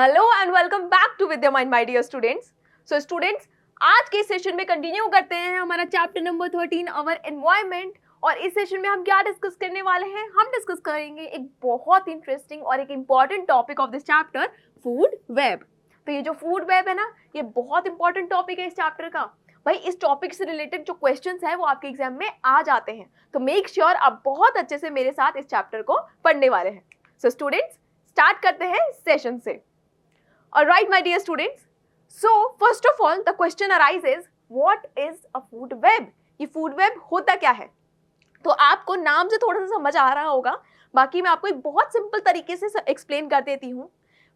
Hello and welcome back to Vidya mind my dear students. So students, आज के session में continue करते हैं हमारा चैप्टर नंबर 13 अवर एनवायरनमेंट। और इस सेशन में हम क्या डिस्कस करने वाले हैं? हम डिस्कस करेंगे एक बहुत इंटरेस्टिंग और एक important topic of this chapter, food web. तो ये जो फूड वेब है ना, ये बहुत इंपॉर्टेंट टॉपिक है इस चैप्टर का। भाई, इस टॉपिक से रिलेटेड जो क्वेश्चंस है वो आपके एग्जाम में आ जाते हैं, तो मेक श्योर आप बहुत अच्छे से मेरे साथ इस चैप्टर को पढ़ने वाले हैं। सो स्टूडेंट्स, स्टार्ट करते हैं इस सेशन से। Alright, my dear students. So, first of all, the question arises, what is a food web? ये food web होता क्या है? तो आपको नाम से थोड़ा सा समझ आ रहा होगा, बाकी मैं आपको एक बहुत सिंपल तरीके से एक्सप्लेन कर देती हूँ।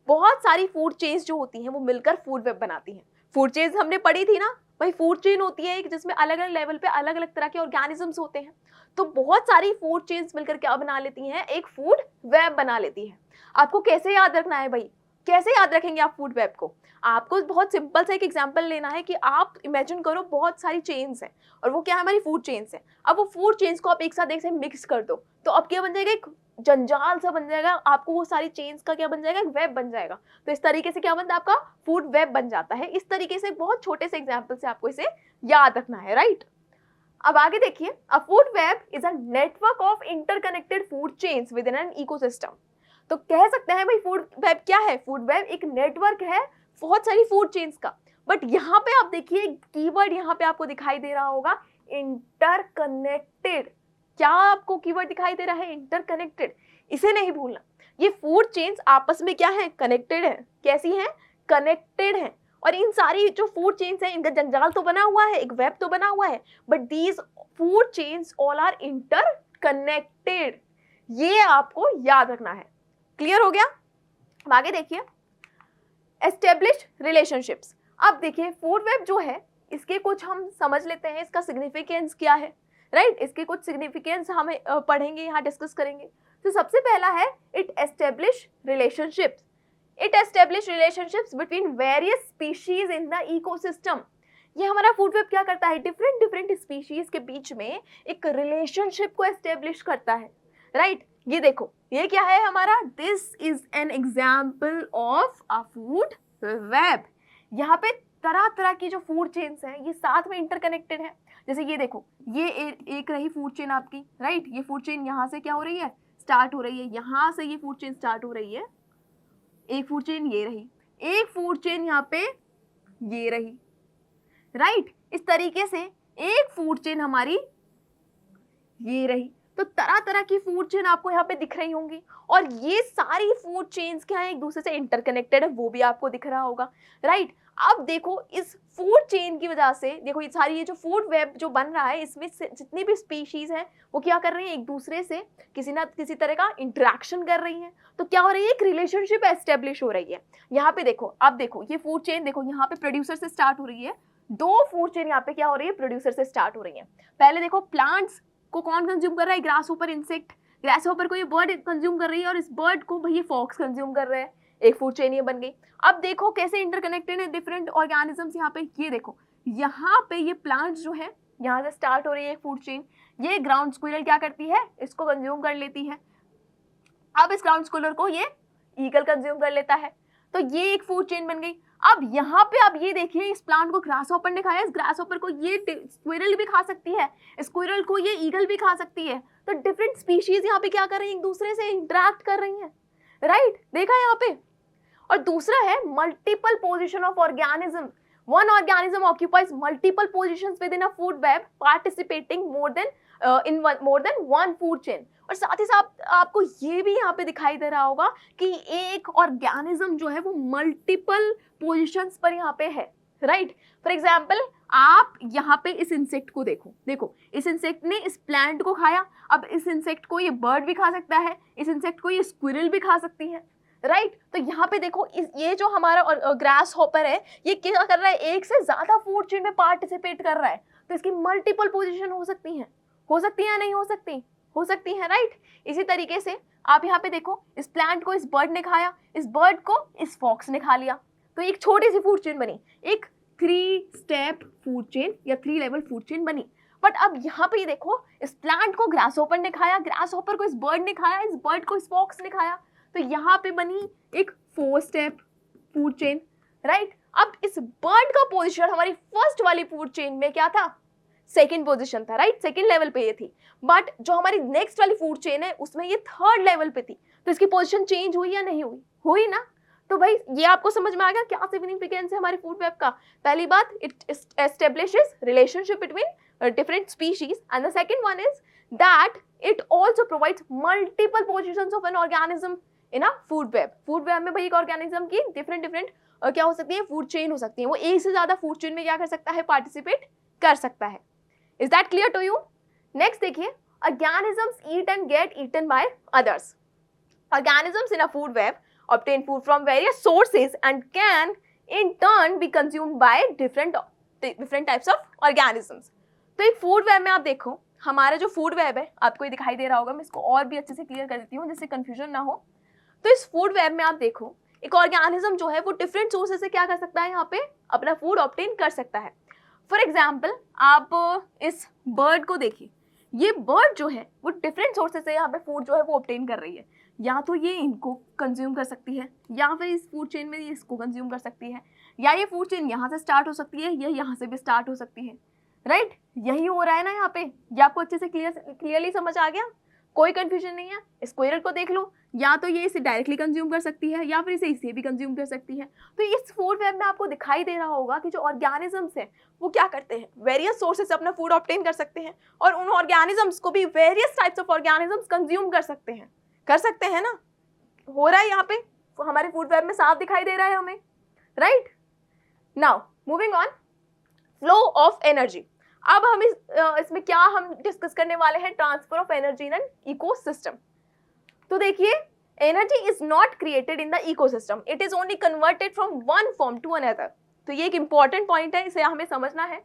बहुत सारी फूड चेन्स जो होती हैं वो मिलकर फूड वेब बनाती हैं। फूड चेन्स हमने पढ़ी थी ना भाई, फूड चेन होती है जिसमें अलग अलग लेवल पे अलग अलग तरह के ऑर्गेनिजम्स होते हैं। तो बहुत सारी फूड चेन्स मिलकर क्या बना लेती हैं? एक फूड वेब बना लेती है। आपको कैसे याद रखना है भाई? कैसे याद रखेंगे आप फूड वेब को? आपको बहुत सिंपल सा एक एग्जांपल लेना है कि आप इमेजिन करो बहुत सारी चेन्स हैं और वो क्या है? हमारी फूड चेन्स है। अब वो फूड चेन्स को आप एक साथ मिक्स कर दो तो अब क्या बन जाएगा? एक जंजाल सा बन जाएगा। आपको वो सारी चेन्स का क्या बन जाएगा? एक वेब बन जाएगा। तो इस तरीके से क्या बनता है? आपका फूड वेब बन जाता है। इस तरीके से बहुत छोटे से एग्जाम्पल से आपको इसे याद रखना है, राइट? अब आगे देखिए, अ food web is a network of interconnected food chains with in an ecosystem. तो कह सकते हैं भाई, फूड वेब क्या है? फूड वेब एक नेटवर्क है बहुत सारी फूड चेन्स का। बट यहाँ पे आप देखिए कीवर्ड यहाँ पे आपको दिखाई दे रहा होगा, इंटरकनेक्टेड। क्या आपको कीवर्ड दिखाई दे रहा है? इंटरकनेक्टेड। इसे नहीं भूलना। ये फूड चेन्स आपस में क्या है? कनेक्टेड है। कैसी है? कनेक्टेड है। और इन सारी जो फूड चेन्स है इनका जंजाल तो बना हुआ है, एक वेब तो बना हुआ है, but these food chains all are interconnected. ये आपको याद रखना है। क्लियर हो गया? आगे देखिए, एस्टेब्लिश्ड रिलेशनशिप्स। अब देखिए फूड वेब जो है इसके कुछ हम समझ लेते हैं, इसका सिग्निफिकेंस क्या है, राइट? इसके कुछ सिग्निफिकेंस हमें पढ़ेंगे, यहाँ डिस्कस करेंगे। तो सबसे पहला है it establish relationships. It establish relationships between various species in the ecosystem. ये हमारा फूड वेब क्या करता है? डिफरेंट डिफरेंट स्पीशीज के बीच में एक रिलेशनशिप को एस्टेब्लिश करता है, राइट? ये देखो, ये क्या है हमारा? This is an example of a food web. यहाँ पे तरह तरह की जो फूड चेन्स हैं ये साथ में इंटरकनेक्टेड है। जैसे ये देखो, ये एक रही फूड चेन आपकी, राइट? ये फूड चेन यहाँ से क्या हो रही है? स्टार्ट हो रही है। यहाँ से ये फूड चेन स्टार्ट हो रही है। एक फूड चेन ये रही, एक फूड चेन यहाँ पे ये रही, राइट? इस तरीके से एक फूड चेन हमारी ये रही। तो तरह तरह की फूड चेन आपको यहाँ पे दिख रही होंगी और ये सारी फूड चेन्स क्या है? एक दूसरे से इंटरकनेक्टेड है, वो भी आपको दिख रहा होगा, राइट? अब देखो, इस फूड चेन की वजह से देखो ये सारी, ये जो फूड वेब जो बन रहा है इसमें से जितनी भी स्पीशीज हैं वो क्या कर रही हैं? एक दूसरे से किसी ना किसी तरह का इंटरेक्शन कर रही हैं। तो क्या हो रही है? एक रिलेशनशिप एस्टेब्लिश हो रही है। यहाँ पे देखो, अब देखो ये फूड चेन देखो, यहाँ पे प्रोड्यूसर से स्टार्ट हो रही है। दो फूड चेन यहाँ पे क्या हो रही है? प्रोड्यूसर से स्टार्ट हो रही है। पहले देखो, प्लांट्स को कौन कंज्यूम कर रहा है? Grass hopper insect. Grass hopper को ये बर्ड कंज्यूम कर रही है और इस बर्ड को भैया फॉक्स कंज्यूम कर रहे हैं। एक फूड चेन ये बन गई। अब देखो कैसे इंटरकनेक्टेड है डिफरेंट ऑर्गेनिजम्स यहाँ पे। ये देखो, यहाँ पे ये प्लांट्स जो है यहाँ से स्टार्ट हो रही है एक फूड चेन। ये ग्राउंड स्क्विरल क्या करती है? इसको कंज्यूम कर लेती है। अब इस ग्राउंड स्क्विरल को ये ईगल कंज्यूम कर लेता है। तो ये एक फूड चेन बन गई। अब यहाँ पे आप ये देखिए, इस प्लांट को ग्रास हॉपर ने खाया, इस ग्रास हॉपर को ये स्क्विरल भी खा सकती है, स्क्विरल को ये ईगल भी खा सकती है। तो डिफरेंट स्पीशीज यहाँ पे क्या कर रही है? एक दूसरे से इंटरेक्ट कर रही हैं, राइट? देखा यहाँ पे। और दूसरा है multiple position of organism. One organism occupies multiple positions with in a food web participating more than one food chain. और साथ ही साथ आपको ये भी यहाँ पे दिखाई दे रहा होगा कि एक ऑर्गेनिज्म जो है वो मल्टीपल पोजीशंस पर यहाँ पे है, राइट? फॉर एग्जाम्पल, आप यहाँ पे इस इंसेक्ट को देखो, देखो इस इंसेक्ट ने इस प्लांट को खाया। अब इस इंसेक्ट को ये बर्ड भी खा सकता है, इस इंसेक्ट को ये स्क्विरल भी खा सकती है, राइट? तो यहाँ पे देखो, ये जो हमारा ग्रास हॉपर है ये क्या कर रहा है? एक से ज्यादा फूड चेन में पार्टिसिपेट कर रहा है। तो इसकी मल्टीपल पोजीशन हो सकती है या नहीं हो सकती? हो सकती है, राइट? इसी तरीके से आप यहाँ पे देखो, इस प्लांट को इस बर्ड ने खाया, इस बर्ड को इस फॉक्स ने खा लिया। तो एक छोटी सी फूड चेन बनी, एक 3 स्टेप फूड चेन या 3 लेवल फूड चेन बनी। बट अब यहाँ पे देखो, इस प्लांट को ग्रास हॉपर ने खाया, ग्रास हॉपर को इस बर्ड ने खाया, इस बर्ड को इस फॉक्स ने खाया। तो यहाँ पे बनी एक 4 स्टेप फूड चेन, राइट। अब इस बर्ड का पोजीशन हमारी फर्स्ट वाली फूड चेन में क्या था, सेकंड पोजीशन था, राइट, सेकंड लेवल पे ये थी। बट जो हमारी नेक्स्ट वाली फूड चेन है उसमें ये थर्ड लेवल पे थी, तो इसकी पोजीशन चेंज हुई या नहीं हुई, हुई ना। तो भाई ये आपको समझ में आ गया क्या सिग्निफिकेंस है हमारी फूड वेब का। पहली बात, it establishes relationship between different species, and the second one is that it also provides multiple positions of an organism in a food web. Food web में भाई एक ऑर्गेनिज्म की डिफरेंट क्या हो सकती है, फूड चेन हो सकती है, वो एक से ज्यादा फूड चेन में क्या कर सकता है, पार्टिसिपेट कर सकता है। Is that clear to you? Next देखिए, organisms eat and get eaten by others. Organisms in a food web obtain food from various sources and can in turn be consumed by different types of organisms। तो एक food web में आप देखो, हमारा जो food web है आपको ये दिखाई दे रहा होगा, मैं इसको और भी अच्छे से क्लियर कर देती हूँ जिससे कंफ्यूजन ना हो। तो इस फूड वेब में आप देखो, एक ऑर्गेनिज्म जो है वो डिफरेंट सोर्सेज से क्या कर सकता है, यहाँ पे अपना फूड ऑब्टेन कर सकता है। फॉर एग्जाम्पल आप इस बर्ड को देखिए, ये बर्ड जो है वो डिफरेंट सोर्सेज से यहाँ पे फूड जो है वो ऑब्टेन कर रही है। या तो ये इनको कंज्यूम कर सकती है, या फिर इस फूड चेन में ये इसको कंज्यूम कर सकती है, या ये फूड चेन यहाँ से स्टार्ट हो सकती है, या यहाँ से भी स्टार्ट हो सकती है, राइट। यही हो रहा है ना यहाँ पे, ये आपको अच्छे से क्लियरली समझ आ गया, कोई कंफ्यूजन नहीं है। स्क्वायरल को देख लो, या तो ये इसे डायरेक्टली कंज्यूम कर सकती है, या फिर इसे भी कंज्यूम कर सकती है। तो इस फूड वेब में आपको दिखाई दे रहा होगा कि जो ऑर्गेनिजम्स हैं वो क्या करते हैं, वेरियस सोर्सेज से अपना फूड ऑब्टेन कर सकते हैं, और उन ऑर्गेनिजम्स को भी various types of organisms consume कर सकते हैं ना। हो रहा है यहाँ पे हमारे फूड वेब में साफ दिखाई दे रहा है हमें, right. Now moving on, flow of energy. अब हम इसमें क्या हम डिस्कस करने वाले हैं, transfer of energy in an ecosystem. तो देखिए, energy is not created in the ecosystem, it is only converted from one form to another. तो ये एक इंपॉर्टेंट पॉइंट है, इसे हमें समझना है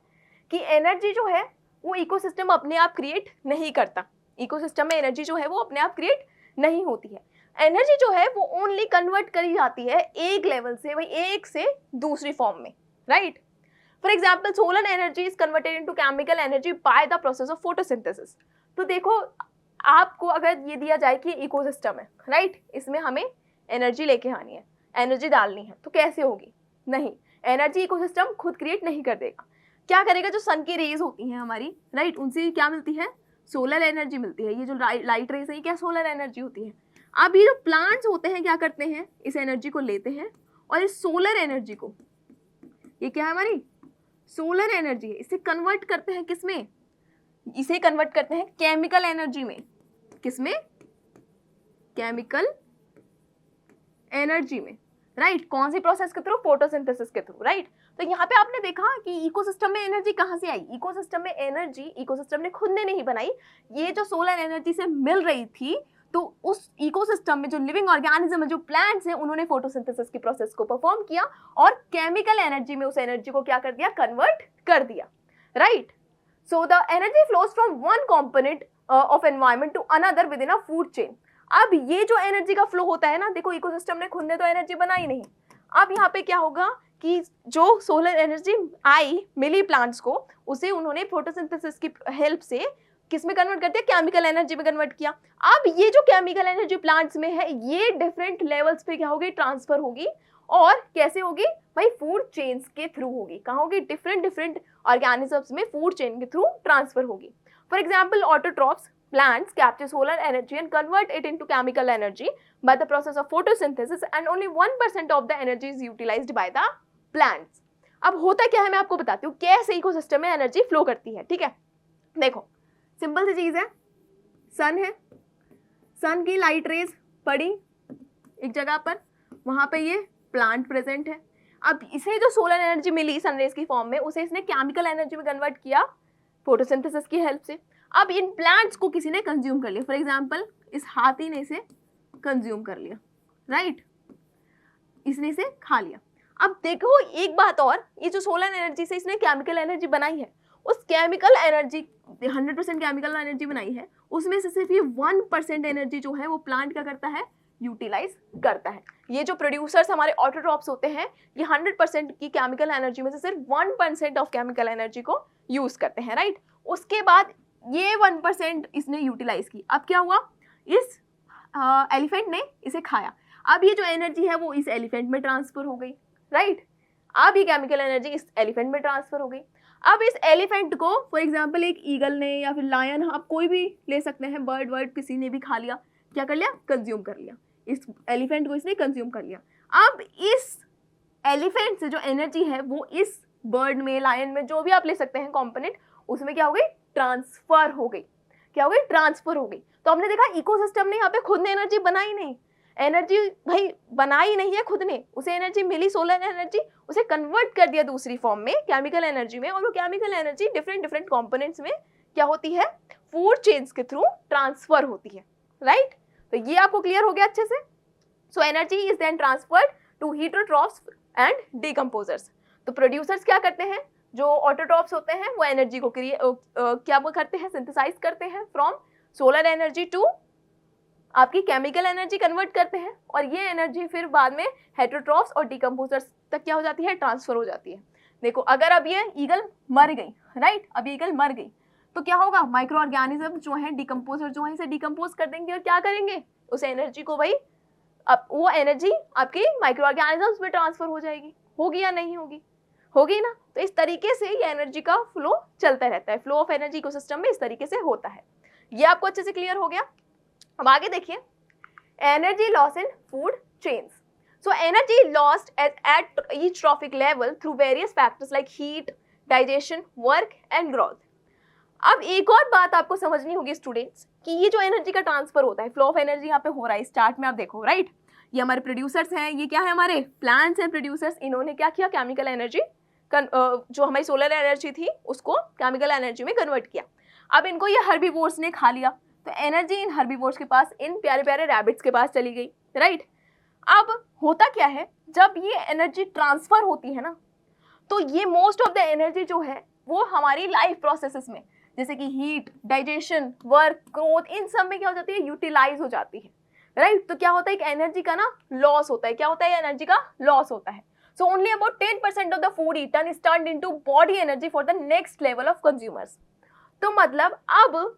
कि एनर्जी जो है वो इकोसिस्टम अपने आप क्रिएट नहीं करता। इकोसिस्टम में एनर्जी जो है वो अपने आप क्रिएट नहीं होती है। एनर्जी जो है वो ओनली कन्वर्ट करी जाती है एक लेवल से, वही एक से दूसरी फॉर्म में, right. For example, solar energy is converted into chemical energy by the process of photosynthesis. तो देखो, आपको अगर ये दिया जाए कि इकोसिस्टम है, राइट, इसमें हमें एनर्जी लेके आनी है, एनर्जी डालनी है, तो कैसे होगी, नहीं, एनर्जी इकोसिस्टम खुद क्रिएट नहीं कर देगा। क्या करेगा, जो सन की रेज होती हैं हमारी, राइट, उनसे क्या मिलती है, सोलर एनर्जी मिलती है। ये जो लाइट रेज है ये क्या सोलर एनर्जी होती है। अब ये जो प्लांट्स होते हैं क्या करते हैं, इस एनर्जी को लेते हैं और इस सोलर एनर्जी को, ये क्या है हमारी सोलर एनर्जी है, इसे कन्वर्ट करते हैं किसमें, इसे कन्वर्ट करते हैं केमिकल एनर्जी में। किसमें, केमिकल एनर्जी में, राइट। कौन सी प्रोसेस के थ्रू, फोटोसिंथेसिस के थ्रू, राइट। तो यहाँ पे आपने देखा कि इकोसिस्टम में एनर्जी कहाँ से आई, इकोसिस्टम में एनर्जी इकोसिस्टम ने खुद ने नहीं बनाई, ये जो सोलर एनर्जी से मिल रही थी, तो उस इकोसिस्टम में जो लिविंग ऑर्गेनिज्म है, जो प्लांट्स हैं, उन्होंने फोटोसिंथेसिस की प्रोसेस को परफॉर्म किया और केमिकल एनर्जी में उस एनर्जी को क्या कर दिया, कन्वर्ट कर दिया, right. So the energy flows from one component of environment to another within a food chain. अब ये जो एनर्जी का फ्लो होता है ना, देखो इकोसिस्टम ने खुद ने तो एनर्जी बनाई नहीं। अब यहाँ पे क्या होगा कि जो सोलर एनर्जी आई मिली प्लांट्स को, उसे उन्होंने फोटोसिंथेसिस की हेल्प से किस में कन्वर्ट कर दिया, केमिकल एनर्जी में कन्वर्ट किया। अब ये जो केमिकल एनर्जी प्लांट्स में है, ये डिफरेंट लेवल्स पे क्या होगी, ट्रांसफर होगी। और कैसे होगी भाई, फूड चेन्स के थ्रू होगी। कहाँ होगी, डिफरेंट ऑर्गेनिजम्स में फूड चेन के थ्रू ट्रांसफर होगी। For example, autotrophs plants capture solar energy and convert it into chemical energy by the process of photosynthesis, and only 1% of the energy is utilized by the plants। अब होता क्या है, मैं आपको बताती हूँ कैसे इकोसिस्टम में एनर्जी फ्लो करती है, ठीक है। देखो, सिंपल सी चीज है, सन है, सन की लाइट रेज पड़ी एक जगह पर, वहां पे ये प्लांट प्रेजेंट है। अब इसे जो सोलर एनर्जी मिली सनरेज की फॉर्म में, उसे इसने केमिकल एनर्जी में कन्वर्ट किया फोटोसिंथेसिस की हेल्प से। अब इन प्लांट्स को किसी ने कंज्यूम कर लिया, फॉर एग्जाम्पल इस हाथी ने इसे कंज्यूम कर लिया, राइट, इसने इसे खा लिया। अब देखो एक बात और, ये जो सोलर एनर्जी से इसने केमिकल एनर्जी बनाई है, उस केमिकल एनर्जी 100% केमिकल एनर्जी बनाई है, उसमें से सिर्फ ये 1% एनर्जी जो है वो प्लांट क्या करता है, यूटिलाइज करता है। ये जो प्रोड्यूसर्स हमारे ऑटोट्रॉप्स होते हैं, ये 100% की केमिकल एनर्जी में से सिर्फ 1% ऑफ केमिकल एनर्जी को यूज करते हैं, राइट। उसके बाद ये 1% इसने यूटिलाइज की। अब क्या हुआ, इस एलिफेंट ने इसे खाया। अब ये जो एनर्जी है वो इस एलिफेंट में ट्रांसफर हो गई, राइट। अब ये केमिकल एनर्जी इस एलिफेंट में ट्रांसफर हो गई। अब इस एलिफेंट को फॉर एग्जांपल एक ईगल ने या फिर लायन, आप कोई भी ले सकते हैं, बर्ड वर्ड किसी ने भी खा लिया, क्या कर लिया, कंज्यूम कर लिया, इस एलिफेंट को इसने कंज्यूम कर लिया। अब इस एलिफेंट से जो एनर्जी है वो इस बर्ड में, लायन में, जो भी आप ले सकते हैं कंपोनेंट, उसमें क्या हो गई, ट्रांसफर हो गई। क्या हो गई, ट्रांसफर हो गई। तो हमने देखा इकोसिस्टम ने यहाँ पे खुद ने एनर्जी बनाई नहीं, एनर्जी भाई बनाई नहीं है खुद ने, उसे एनर्जी मिली, सोलर एनर्जी, उसे कन्वर्ट कर दिया दूसरी फॉर्म में, केमिकल एनर्जी में, और वो chemical energy different different components में क्या होती है, फूड चेन्स के थ्रू ट्रांसफर होती है, राइट। तो ये आपको क्लियर हो गया अच्छे से। So energy is then transferred to heterotrophs and decomposers. तो प्रोड्यूसर्स क्या करते हैं, जो ऑटोट्रॉफ्स होते हैं वो एनर्जी को क्या वो करते हैं, सिंथेसाइज करते हैं, फ्रॉम सोलर एनर्जी टू आपकी केमिकल एनर्जी कन्वर्ट करते हैं, और ये एनर्जी फिर बाद में हेटरोट्रॉफ्स और डिकम्पोजर्स तक क्या हो जाती है, ट्रांसफर हो जाती है। देखो अगर अब ये ईगल मर गई, राइट, अब ईगल मर गई तो क्या होगा, माइक्रो ऑर्गेनिज्म जो है, डिकम्पोजर जो है, इसे डिकम्पोज कर देंगे और क्या करेंगे, उस एनर्जी को भाई, अब वो एनर्जी आपकी माइक्रो ऑर्गेनिजम्स में ट्रांसफर हो जाएगी, होगी या नहीं होगी, होगी ना। तो इस तरीके से ये एनर्जी का फ्लो चलता रहता है, फ्लो ऑफ एनर्जी इकोसिस्टम में इस तरीके से होता है। ये आपको अच्छे से क्लियर हो गया। अब आगे देखिए, energy loss in food chains. So energy lost at each trophic level through various factors like heat, digestion, work and growth. अब एक और बात आपको समझनी होगी स्टूडेंट्स, कि ये जो एनर्जी का ट्रांसफर होता है, फ्लो ऑफ एनर्जी यहाँ पे हो रहा है, इस चार्ट में आप देखो, राइट। ये हमारे प्रोड्यूसर्स हैं, ये क्या है, हमारे प्लांट्स हैं प्रोड्यूसर्स। इन्होंने क्या किया, केमिकल एनर्जी जो हमारी सोलर एनर्जी थी उसको केमिकल एनर्जी में कन्वर्ट किया। अब इनको ये हर्बीवोर्स ने खा लिया, तो एनर्जी इन हर्बीवोर्स के पास, इन प्यारे प्यारे रैबिट्स के पास चली गई, राइट। अब होता क्या है, जब ये एनर्जी ट्रांसफर होती है ना, तो ये मोस्ट ऑफ द एनर्जी जो है वो हमारी लाइफ प्रोसेसेस में, जैसे कि हीट, डाइजेशन, वर्क, ग्रोथ, इन सब में क्या हो जाती है, यूटिलाइज हो जाती है, राइट। तो क्या होता है, एक एनर्जी का ना लॉस होता है, क्या होता है, एनर्जी का लॉस होता है। So only about 10% of the food eaten is turned into body energy for the next level of consumers. तो मतलब अब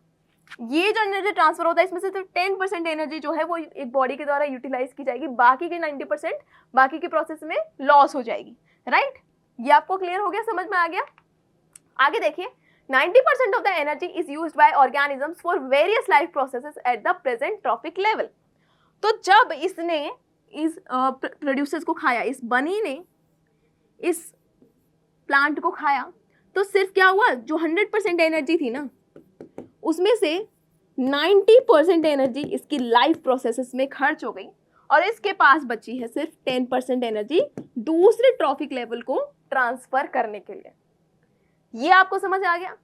ये जो एनर्जी ट्रांसफर होता है, इसमें से सिर्फ 10% एनर्जी जो है वो एक बॉडी के द्वारा यूटिलाइज की जाएगी, बाकी के 90% बाकी के प्रोसेस में लॉस हो जाएगी, राइट। ये आपको क्लियर हो गया, समझ में आ गया। आगे देखिए, 90% of the energy is used by organisms for various life processes at the present trophic level। तो जब इसने इस प्रोड्यूसर्स को खाया, इस बनी ने इस प्लांट को खाया, तो सिर्फ क्या हुआ, जो 100% एनर्जी थी ना, उसमें से 90% एनर्जी इसकी लाइफ प्रोसेसेस में खर्च हो गई, और इसके पास बची है सिर्फ 10% एनर्जी दूसरे ट्रॉफिक लेवल को ट्रांसफर करने के लिए। ये आपको समझ आ गया।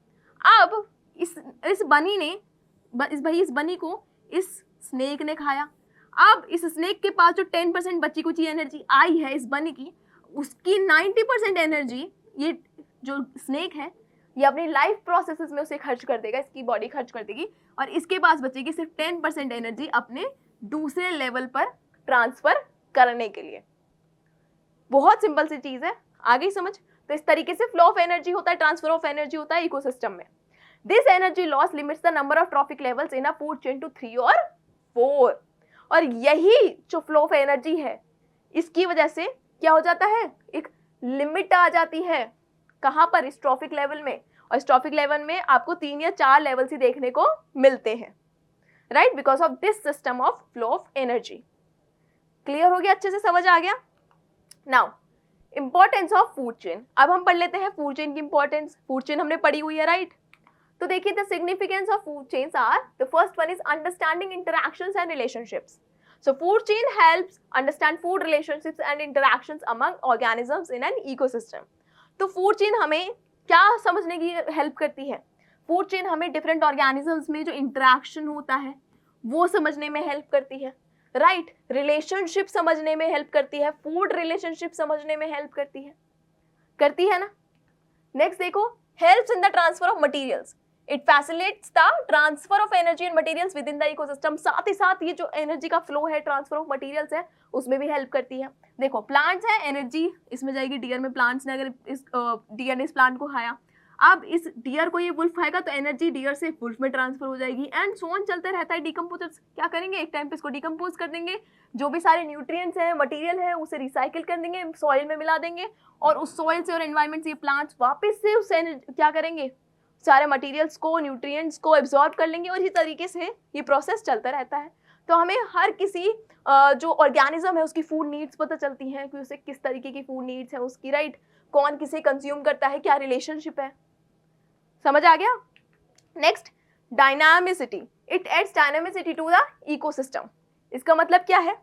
अब इस बनी ने, इस बनी को इस स्नेक ने खाया। अब इस स्नेक के पास जो 10% बची कुछ एनर्जी आई है इस बनी की, उसकी 90% एनर्जी ये जो स्नेक है ये अपनी लाइफ प्रोसेसेस में उसे खर्च कर देगा, इसकी बॉडी खर्च कर देगी, और इसके पास बचेगी सिर्फ 10% एनर्जी अपने दूसरे लेवल पर ट्रांसफर करने के लिए। बहुत सिंपल सी चीज़ है, आगे समझ। तो इस तरीके से फ्लो ऑफ एनर्जी होता है, ट्रांसफर ऑफ एनर्जी होता है इकोसिस्टम में। This energy loss limits the number of trophic levels in a food chain to 3 और 4। और यही जो फ्लो ऑफ एनर्जी है, इसकी वजह से क्या हो जाता है, एक लिमिट आ जाती है, कहाँ पर, इस ट्रॉफिक लेवल में। और इस ट्रॉफिक लेवल में आपको 3 या 4 लेवल्स ही देखने को मिलते हैं, right, because of this system of flow of energy. Clear हो गया, अच्छे से समझ आ गया। Now importance of food chain. अब हम पढ़ लेते हैं फूड चेन की इंपॉर्टेंस। फूड चेन हमने पढ़ी हुई है, राइट। तो देखिए, the significance of food chains are, the first one is understanding interactions and relationships. So food chain helps understand food relationships and interactions among organisms in an ecosystem। तो food chain हमें क्या समझने की help करती है, food chain हमें different organisms में जो इंटरैक्शन होता है वो समझने में हेल्प करती है, राइट। रिलेशनशिप समझने में हेल्प करती है, फूड रिलेशनशिप समझने में हेल्प करती है ना। नेक्स्ट देखो, helps in the transfer of materials. It facilitates the transfer of energy and materials with in the ecosystem. साथ ही साथ ये जो एनर्जी का फ्लो है, ट्रांसफर ऑफ मटेरियल्स है, उसमें भी हेल्प करती है। देखो, प्लांट्स है, एनर्जी इसमें जाएगी डियर में, प्लांट्स ने अगर इस डियर ने इस प्लांट को खाया, अब इस डियर को ये वुल्फ खाएगा तो एनर्जी डियर से वुल्फ में ट्रांसफर हो जाएगी, एंड सो ऑन चलते रहता है। डिकम्पोजर्स क्या करेंगे, एक टाइम पे इसको डिकम्पोज कर देंगे, जो भी सारे न्यूट्रिएंट्स हैं, मटेरियल है, उसे रिसाइकिल कर देंगे, सॉइल में मिला देंगे, और उस सॉइल से और एनवायरनमेंट से ये प्लांट्स वापस से उस क्या करेंगे, सारे मटेरियल्स को, न्यूट्रिएंट्स को एब्जॉर्ब कर लेंगे, और इसी तरीके से ये प्रोसेस चलता रहता है। तो हमें हर किसी जो ऑर्गेनिज्म है उसकी फूड नीड्स पता चलती हैं कि उसे किस तरीके की फूड नीड्स है उसकी, राइट, कौन किसे कंज्यूम करता है, क्या रिलेशनशिप है, समझ आ गया। Next, dynamicity, it aids dynamicity to the ecosystem. इसका मतलब क्या है,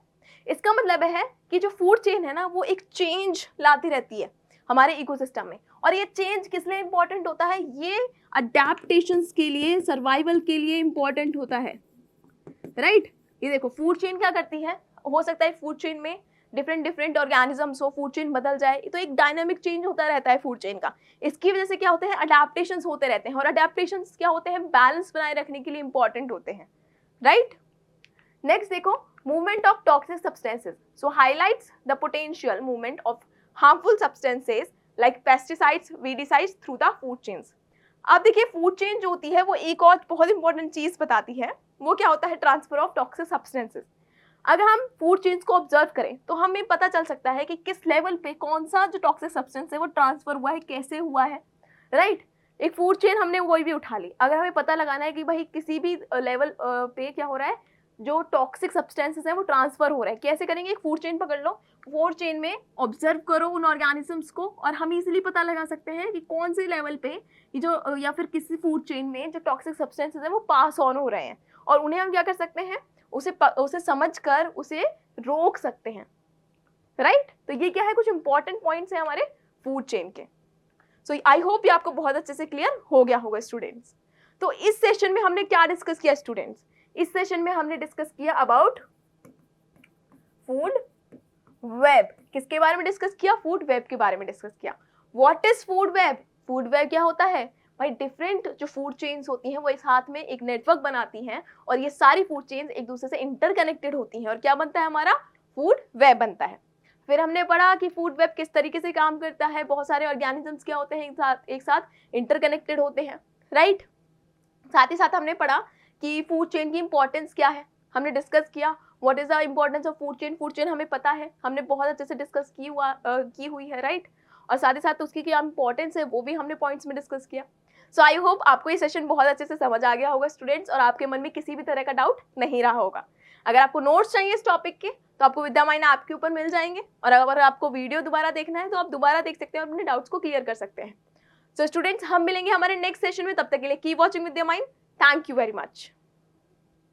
इसका मतलब है कि जो फूड चेन है ना वो एक चेंज लाती रहती है हमारे इकोसिस्टम में, और ये चेंज किस लिए इंपॉर्टेंट होता है, ये अडेप्टेशंस के लिए, सर्वाइवल के लिए इंपॉर्टेंट होता है, राइट। ये देखो फूड चेन क्या करती है, हो सकता है फूड चेन में डिफरेंट ऑर्गेनिजम्स हो, फूड चेन बदल जाए, तो एक डायनामिक चेंज होता रहता है फूड चेन का। इसकी वजह से क्या होते हैं, अडेप्टेशंस होते रहते हैं, और अडेप्टेशंस क्या होते हैं, बैलेंस बनाए रखने के लिए इंपॉर्टेंट होते हैं, राइट। नेक्स्ट देखो, movement of toxic substances, so highlights the potential movement of harmful substances like pesticides, weedicides through the food chains. अब देखिए फूड चेन जो होती है वो एक और बहुत इंपॉर्टेंट चीज बताती है, वो क्या होता है, ट्रांसफर ऑफ टॉक्सिक सब्सटेंसेस। अगर हम फूड चेन्स को ऑब्जर्व करें तो हमें पता चल सकता है कि किस लेवल पे कौन सा जो टॉक्सिक सब्सटेंस है वो ट्रांसफर हुआ है, कैसे हुआ है, राइट। एक फूड चेन हमने वही भी उठा ली, अगर हमें पता लगाना है कि भाई किसी भी लेवल पे क्या हो रहा है, जो टॉक्सिक सब्सटेंसेस हैं वो ट्रांसफर हो रहा है, कैसे करेंगे, एक फूड चेन पकड़ लो, फूड चेन में ऑब्जर्व करो उन ऑर्गेनिजम्स को, और हम इजीली पता लगा सकते हैं कि कौन से लेवल पे ये जो या फिर किसी फूड चेन में जो टॉक्सिक सब्सटेंसेस हैं वो पास ऑन हो रहे हैं, और उन्हें हम क्या कर सकते हैं, उसे समझकर उसे रोक सकते हैं, राइट। तो ये क्या है, कुछ इंपॉर्टेंट पॉइंट्स हैं हमारे फूड चेन के। सो आई होप ये आपको बहुत अच्छे से क्लियर हो गया होगा स्टूडेंट्स। तो इस सेशन में हमने क्या डिस्कस किया स्टूडेंट्स, इस सेशन में हमने डिस्कस किया अबाउट फूड वेब। किसके बारे में डिस्कस किया, फूड वेब के बारे में डिस्कस किया। What is food web, food web क्या होता है भाई, डिफरेंट जो फूड चेन्स होती हैं वो इस हाथ में एक नेटवर्क बनाती हैं, और ये सारी फूड चेन्स एक दूसरे से इंटरकनेक्टेड होती हैं, और क्या बनता है, हमारा फूड वेब बनता है। फिर हमने पढ़ा कि फूड वेब किस तरीके से काम करता है, बहुत सारे ऑर्गेनिजम्स क्या होते हैं एक साथ इंटरकनेक्टेड होते हैं, राइट। साथ ही साथ हमने पढ़ा कि फूड चेन की इंपॉर्टेंस क्या है, हमने डिस्कस किया what is the importance of food chain. Food chain हमें पता है, हमने बहुत अच्छे से डिस्कस की हुई है, राइट। और साथ ही साथ उसकी क्या इंपॉर्टेंस है वो भी हमने पॉइंट्स में डिस्कस किया। सो आई होप आपको ये सेशन बहुत अच्छे से समझ आ गया होगा स्टूडेंट्स, और आपके मन में किसी भी तरह का डाउट नहीं रहा होगा। अगर आपको नोट्स चाहिए इस टॉपिक के तो आपको विद्या माइना ऐप के ऊपर मिल जाएंगे, और अगर आपको वीडियो दोबारा देखना है तो आप दोबारा देख सकते हैं और अपने डाउट्स को क्लियर कर सकते हैं। सो स्टूडेंट्स हम मिलेंगे हमारे नेक्स्ट सेशन में, तब तक के लिए keep watching Vidya mine. Thank you very much.